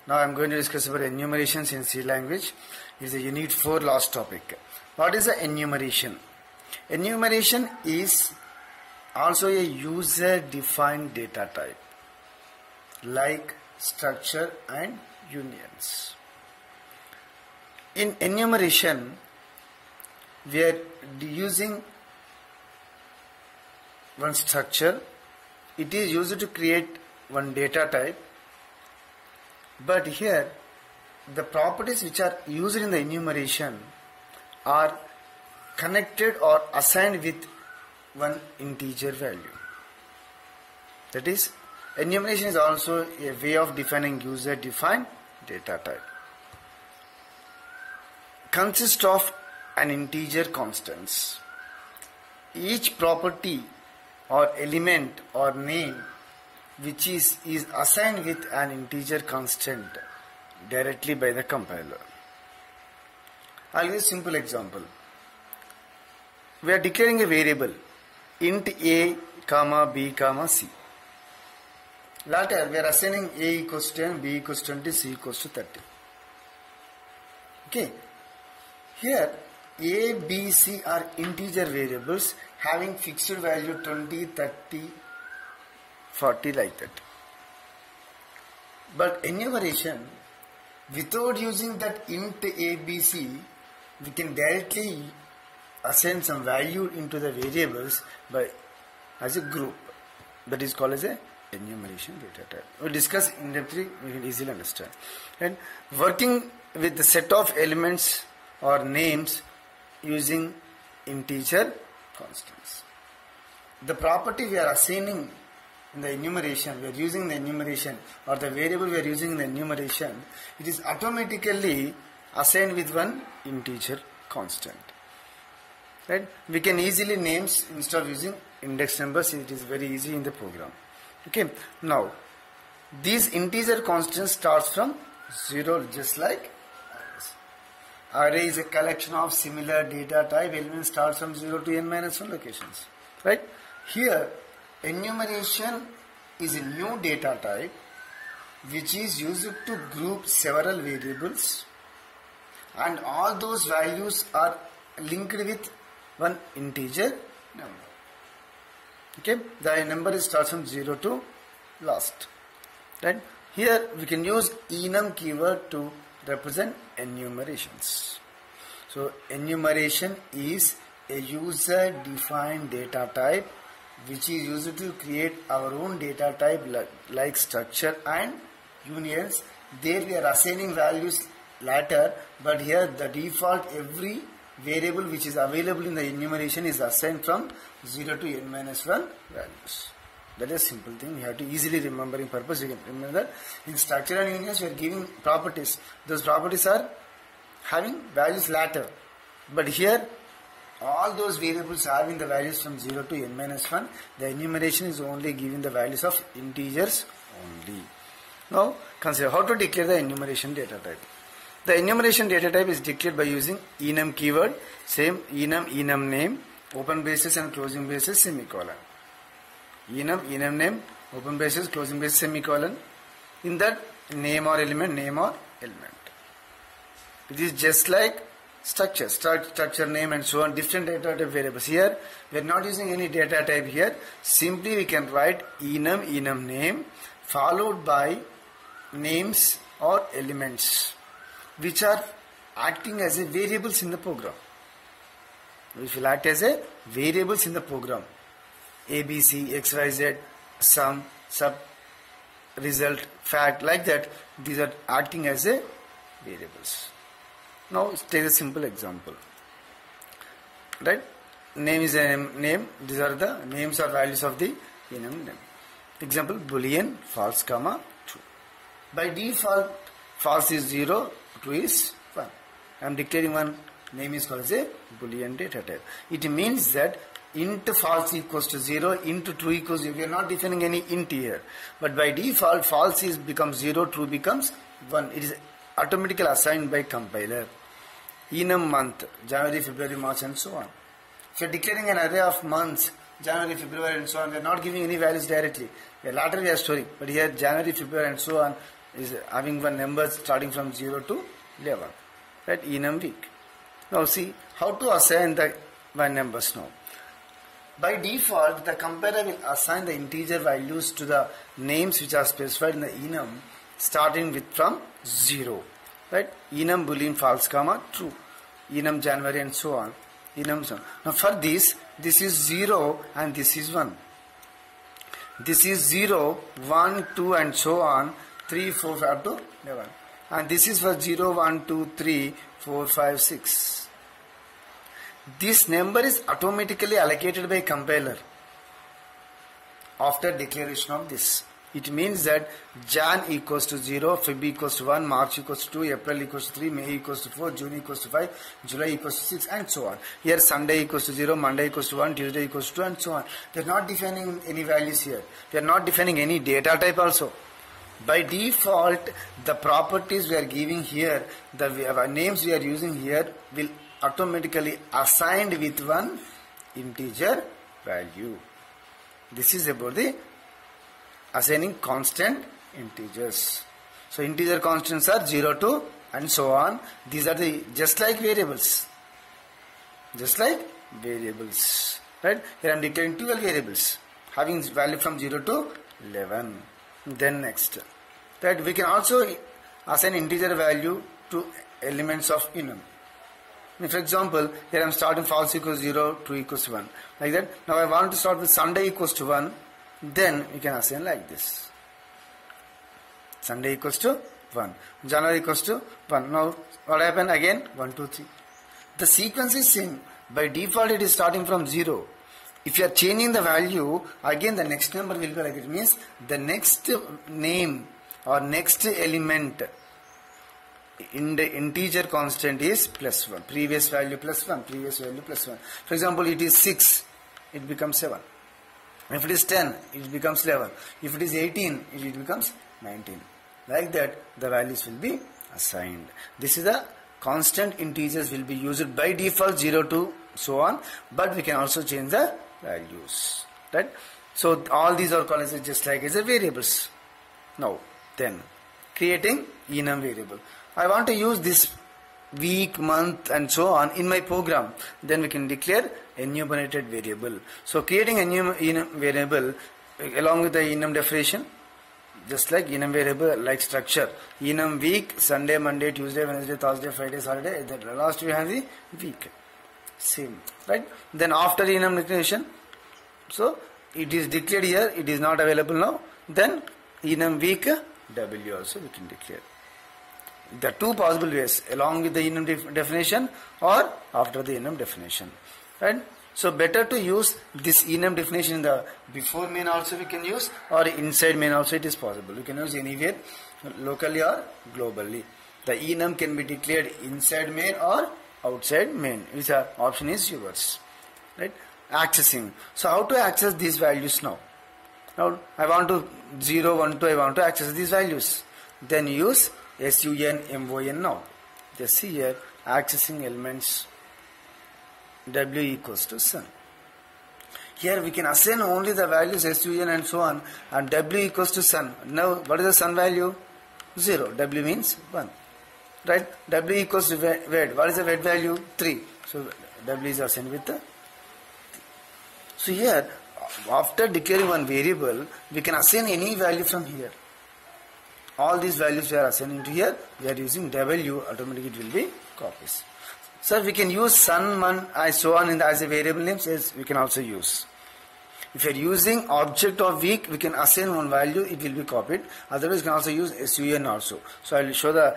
Now I am going to discuss about enumerations in C language. It is a unit 4 last topic. What is a enumeration? Enumeration is also a user defined data type like structure and unions. In enumeration we are using one structure. It is used to create one data type. But here the properties which are used in the enumeration are connected or assigned with one integer value. That is, enumeration is also a way of defining user defined data type. Consists of an integer constants. Each property or element or name which is assigned with an integer constant directly by the compiler. I'll give a simple example. We are declaring a variable int a comma b comma c. Later we are assigning a equals to 10, b equals to 20, c equals to 30. Okay. Here a, b, c are integer variables having fixed value 20, 30, 40 like that. But enumeration, without using that int a, b, c, we can directly assign some value into the variables as a group. That is called as a enumeration data type. We'll discuss in depthly, we can easily understand. And working with the set of elements or names using integer constants. The property we are assigning in the enumeration, we are using the enumeration, or the variable we are using in the enumeration, it is automatically assigned with one integer constant. Right? We can easily names instead of using index numbers. It is very easy in the program. Okay. Now, these integer constants starts from 0, just like arrays. Array is a collection of similar data type elements starts from 0 to n-1 locations. Right? Here, enumeration is a new data type which is used to group several variables, and all those values are linked with one integer number. Okay, the number starts from 0 to last. Right? Here we can use enum keyword to represent enumerations. So enumeration is a user defined data type which is used to create our own data type like structure and unions. There we are assigning values later, but here the default every variable which is available in the enumeration is assigned from 0 to n-1 values. That is a simple thing. You have to easily remembering purpose. You can remember that in structure and unions we are giving properties. Those properties are having values later, but here all those variables are having the values from 0 to n-1. The enumeration is only giving the values of integers only. Now consider how to declare the enumeration data type. The enumeration data type is declared by using enum keyword, same enum name, open braces and closing braces, semicolon. Enum name, open braces, closing braces, semicolon. In that name or element. It is just like structure name and so on, different data type variables. Here we are not using any data type here. Simply we can write enum name followed by names or elements which are acting as a variables in the program. Which will act as a variables in the program. ABC, XYZ, sum, sub, result, fact, like that. These are acting as a variables. Now take a simple example. Right? Name is a name. These are the names or values of the enum name. Example, boolean false comma true. By default, false is 0, true is 1. I am declaring one name is called as a boolean data type. It means that int false equals to 0, int true equals 0. We are not defining any int here. But by default, false is becomes 0, true becomes 1. It is automatically assigned by compiler. Enum month, January, February, March and so on. If you are declaring an array of months, January, February and so on, we are not giving any values directly. Later we are storing, but here January, February and so on, is having one number starting from 0 to 11, right? Enum week. Now see how to assign the one numbers now. By default, the compiler will assign the integer values to the names which are specified in the enum starting with from 0, right? Enum boolean false comma true, enum January and so on, enum so on. Now for this is 0 and this is 1. This is 0, 1, 2 and so on, 3, 4, 5 up to 11. And this is for 0, 1, 2, 3, 4, 5, 6. This number is automatically allocated by compiler after declaration of this. It means that Jan equals to 0, Feb equals to 1, March equals to 2, April equals to 3, May equals to 4, June equals to 5, July equals to 6 and so on. Here Sunday equals to 0, Monday equals to 1, Tuesday equals to 2 and so on. We are not defining any values here. We are not defining any data type also. By default, the properties we are giving here, the names we are using here will automatically assigned with one integer value. This is about the assigning constant integers. So integer constants are 0 to and so on. These are the just like variables. Just like variables. Right? Here I am declaring 12 variables having value from 0 to 11. Then next. Right? We can also assign integer value to elements of enum. For example, here I am starting false equals 0, true equals 1. Like that. Now I want to start with Sunday equals to 1. Then we can assign like this. Sunday equals to 1. January equals to 1. Now what happened again? 1, 2, 3. The sequence is same. By default it is starting from 0. If you are changing the value, again the next number will be like it. Means the next name or next element in the integer constant is plus 1. Previous value plus 1. Previous value plus 1. For example, it is 6. It becomes 7. If it is 10, it becomes 11. If it is 18, it becomes 19. Like that, the values will be assigned. This is the constant integers will be used by default 0 to so on. But we can also change the values. Right? So all these are called as just like as a variables. Now, then creating enum variable. I want to use this week, month and so on in my program. Then we can declare enumerated variable. So creating enum variable along with the enum definition, just like enum variable like structure. Enum week, Sunday, Monday, Tuesday, Wednesday, Thursday, Friday, Saturday. The last we have the week. Same, right? Then after enum declaration, so it is declared here. It is not available now. Then enum week W also we can declare. The two possible ways, along with the enum definition or after the enum definition. Right? So better to use this enum definition in the before main also we can use, or inside main also it is possible. We can use anywhere, locally or globally. The enum can be declared inside main or outside main. Which option is yours. Right? Accessing. So how to access these values now? Now I want to 0, 1, 2, I want to access these values. Then use SUN now. Just see here, accessing elements W equals to sun. Here we can assign only the values SUN and so on, and W equals to sun. Now what is the sun value? 0. W means 1. Right? W equals to wed. What is the wed value? 3. So W is assigned with the 3. So here, after declaring one variable, we can assign any value from here. All these values we are assigning to here, we are using W, automatically it will be copies. So we can use sun, month, and so on as a variable names, as we can also use. If you are using object of week, we can assign one value, it will be copied. Otherwise, you can also use SUN also. So I will show the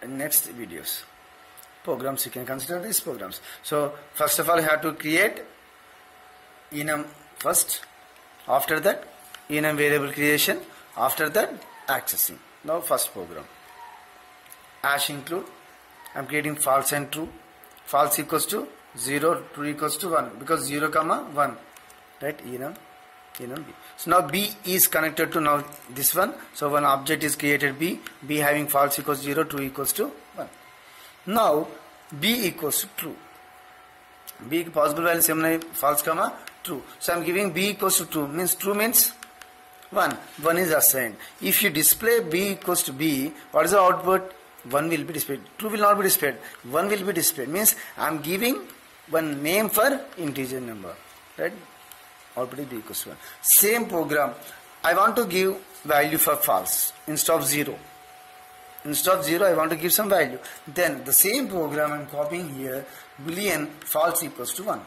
next videos. Programs, you can consider these programs. So first of all, you have to create enum first. After that, enum variable creation. After that, accessing. Now first program. Hash include. I am creating false and true. False equals to 0, true equals to 1. Because 0, 1. Right? Enum B. So now B is connected to now this one. So one object is created B. B having false equals 0, true equals to 1. Now B equals to true. B possible value same false, true. So I am giving B equals to true. Means true means 1. 1 is assigned. If you display B equals to B, what is the output? 1 will be displayed. 2 will not be displayed. 1 will be displayed. Means I am giving one name for integer number. Right? Output is B equals to 1. Same program. I want to give value for false instead of 0. Instead of 0, I want to give some value. Then the same program I am copying here, boolean false equals to 1.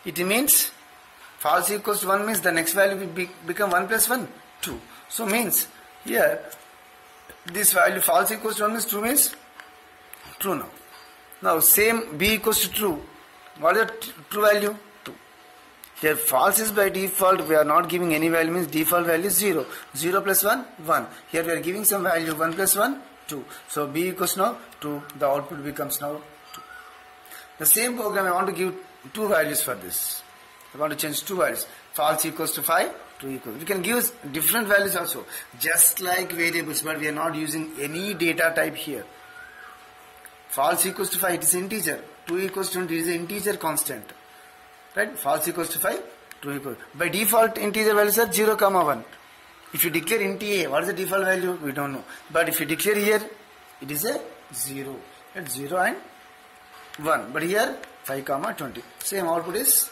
It means false equals to 1 means the next value will become 1 plus 1, 2. So means here this value false equals to 1 means true means true now. Now same B equals to true. What is the true value? 2. Here false is by default, we are not giving any value means default value is 0. 0 plus 1, 1. Here we are giving some value 1 plus 1, 2. So B equals now 2. The output becomes now 2. The same program I want to give 2 values for this. I want to change 2 values. False equals to 5, true equals. We can give different values also. Just like variables, but we are not using any data type here. False equals to 5, it is integer. 2 equals to 20, it is an integer constant. Right? False equals to 5, true equals. By default, integer values are 0, 1. If you declare int a, what is the default value? We don't know. But if you declare here, it is a 0. At 0 and 1. But here, 5, 20. Same output is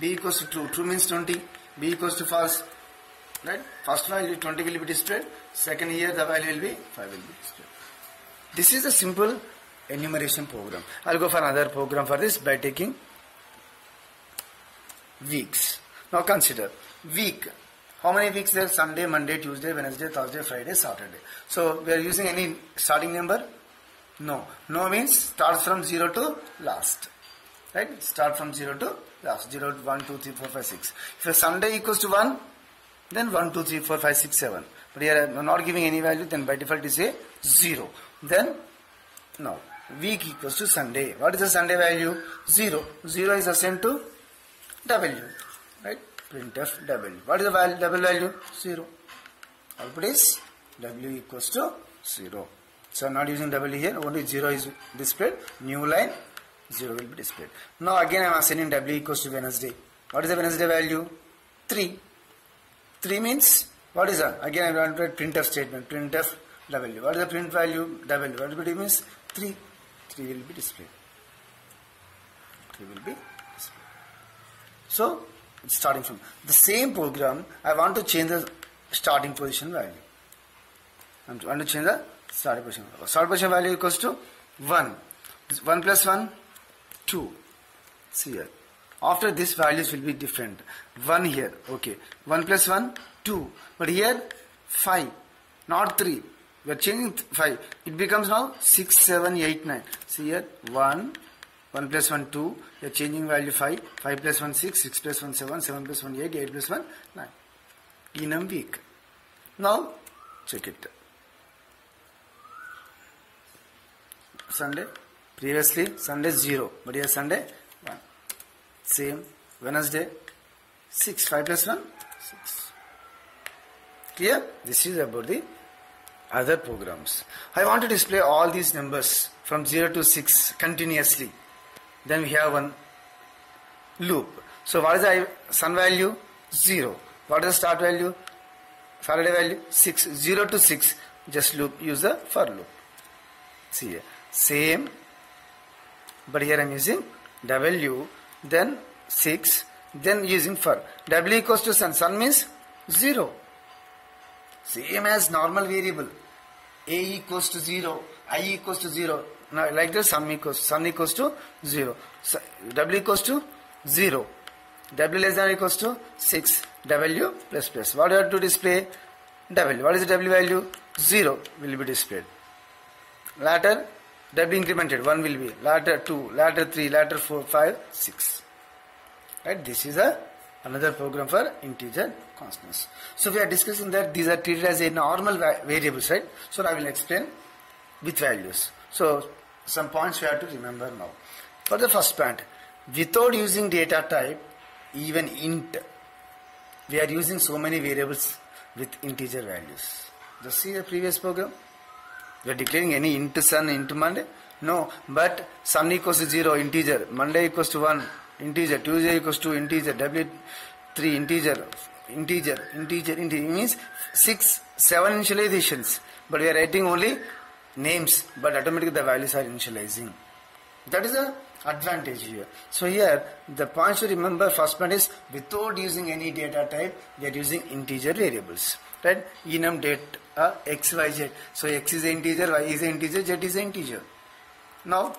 B equals to true. True means 20. B equals to false. Right? First value 20 will be displayed. Second here the value will be 5 will be displayed. This is a simple enumeration program. I'll go for another program for this by taking weeks. Now consider week. How many weeks there? Sunday, Monday, Tuesday, Wednesday, Thursday, Friday, Saturday. So we are using any starting number? No. No means start from 0 to last. Right? Start from 0 to last. 0, 1, 2, 3, 4, 5, 6. If a Sunday equals to 1, then 1, 2, 3, 4, 5, 6, 7. But here I am not giving any value, then by default is a 0. Then, now, week equals to Sunday. What is the Sunday value? 0. 0 is assigned to W. Right? Printf W. What is the value, double value? 0. Output is W equals to 0. So I am not using W here, only 0 is displayed. New line, 0 will be displayed. Now again I am assigning W equals to Wednesday. What is the Wednesday value? 3. 3 means, what is that? Again I want to write printf statement, printf W. What is the print value? W. What it means? 3. 3 will be displayed. 3 will be displayed. So, it's starting from the same program, I want to change the starting position value. I want to change the starting position value. Starting position value equals to 1. 1 plus 1, 2. See here. After this values will be different. 1 here, okay. 1 plus 1, 2. But here, 5, not 3. We are changing 5. It becomes now 6, 7, 8, 9. See here, 1, 1 plus 1, 2. We are changing value 5. 5 plus 1, 6. 6 plus 1, 7. 7 plus 1, 8. 8 plus 1, 9. In a week. Now, check it. Sunday. Previously, Sunday 0. But here Sunday 1. Same. Wednesday 6. 5 plus 1, 6. Clear? This is about the other programs. I want to display all these numbers from 0 to 6 continuously. Then we have one loop. So what is the sun value? 0. What is the start value? Faraday value? 6. 0 to 6. Just loop. Use the for loop. See here. Same. But here I am using W. Then 6. Then using for. W equals to sun. Sun means 0. Same as normal variable. A equals to 0. I equals to 0. Now like this sun equals to 0. So, W equals to 0. W less than or equals to 6. W plus plus. What do you have to display? W. What is the W value? 0 will be displayed. Later W incremented. 1 will be. Later 2. Later 3. Later 4. 5. 6. Right. This is another program for integer constants. So we are discussing that these are treated as a normal variables, right? So I will explain with values. So some points we have to remember now. For the first point, without using data type, even int, we are using so many variables with integer values. Just see the previous program. We are declaring any int sun, int Monday. No, but sun equals to 0, integer. Monday equals to 1, integer. Tuesday equals to integer. W3 integer. integer means 7 initializations, but we are writing only names, but automatically the values are initializing. That is the advantage here. So here the points to remember, first point is without using any data type, we are using integer variables, right? Enum data x, y, z. So x is an integer, y is an integer, z is an integer. Now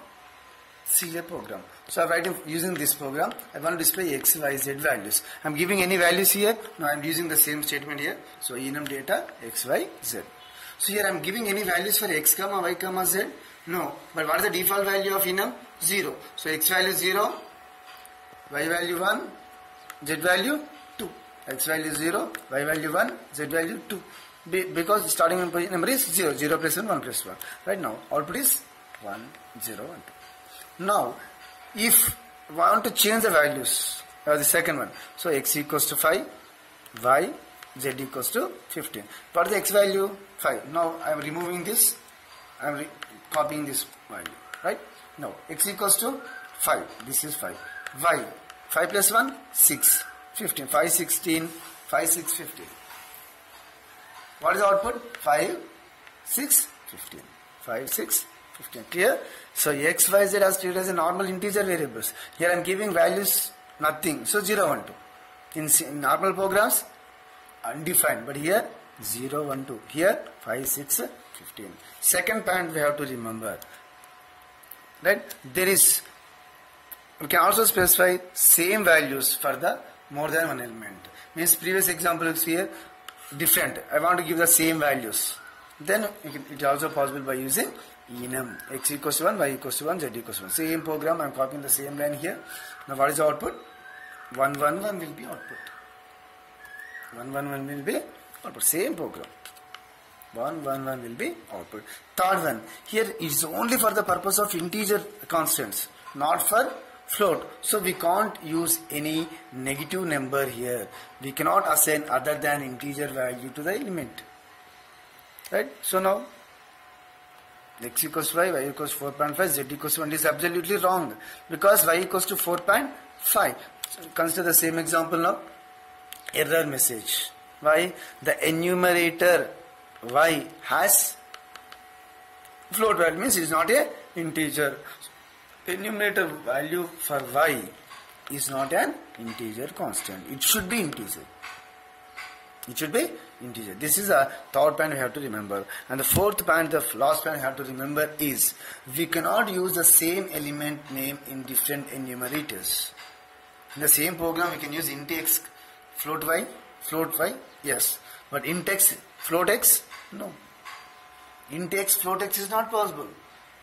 see the program. So I'm writing using this program. I want to display x, y, z values. I'm giving any values here. Now I'm using the same statement here. So enum data x, y, z. So here I'm giving any values for x comma y comma z. No, but what is the default value of enum? 0. So x value 0, y value 1, z value 2. X value 0, y value 1, z value 2. Because starting number is 0, 0 plus 1, 1 plus 1. Right now, output is 1, 0, 1, 2. Now, if I want to change the values, the second one. So x equals to 5, y, z equals to 15. What is the x value? 5. Now I am removing this. I am copying this value. Right? Now x equals to 5. This is 5. Y. 5 plus 1, 6. 15. 5, 16. 5, 6, 15. What is the output? 5, 6, 15. 5, 6, 15. Clear? So x, y, z as treated as a normal integer variables. Here I am giving values nothing. So 0, 1, 2. In normal programs, undefined. But here 0, 1, 2. Here 5, 6, 15. Second point we have to remember. Right? We can also specify same values for the more than one element. Means previous example is here different. I want to give the same values. Then it is also possible by using enum. X equals to 1, y equals to 1, z equals to 1. Same program, I am copying the same line here. Now what is the output? 1, 1, 1 will be output. 1, 1, 1 will be output. Same program. 1, 1, 1 will be output. Third one, here is only for the purpose of integer constants, not for float. So we can't use any negative number here. We cannot assign other than integer value to the element. Right? So now x equals to y equals 4.5, z equals to 1 is absolutely wrong because y equals to 4.5. So consider the same example now. Error message. Why? The enumerator y has float value, means it is not a integer. Enumerator value for y is not an integer constant. It should be integer. It should be integer. This is a third point we have to remember. And the fourth point, the last point we have to remember is we cannot use the same element name in different enumerators. In the same program we can use int x, float y, yes. But int x, float x, no. Int x, float x is not possible.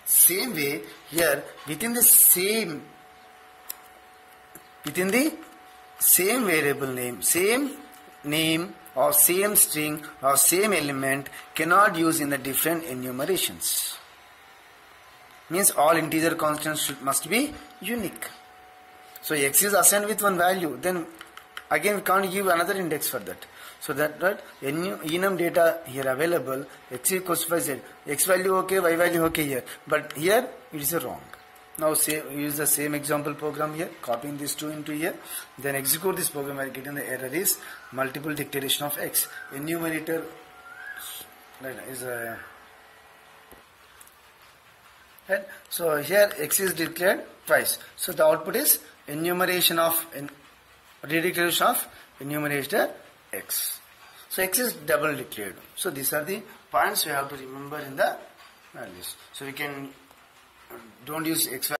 Same way here within the same variable name, same name or same string or same element cannot use in the different enumerations. Means all integer constants must be unique. So x is assigned with one value, then again we can't give another index for that. So that enum data here available, x equals to z, x value okay, y value okay here, but here it is wrong. Now use the same example program here, copying these two into here, then execute this program while getting the error is multiple declaration of x. Enumerator is a right. So here x is declared twice. So the output is redeclaration of enumerator x. So x is double declared. So these are the points we have to remember in the values. So we can don't use x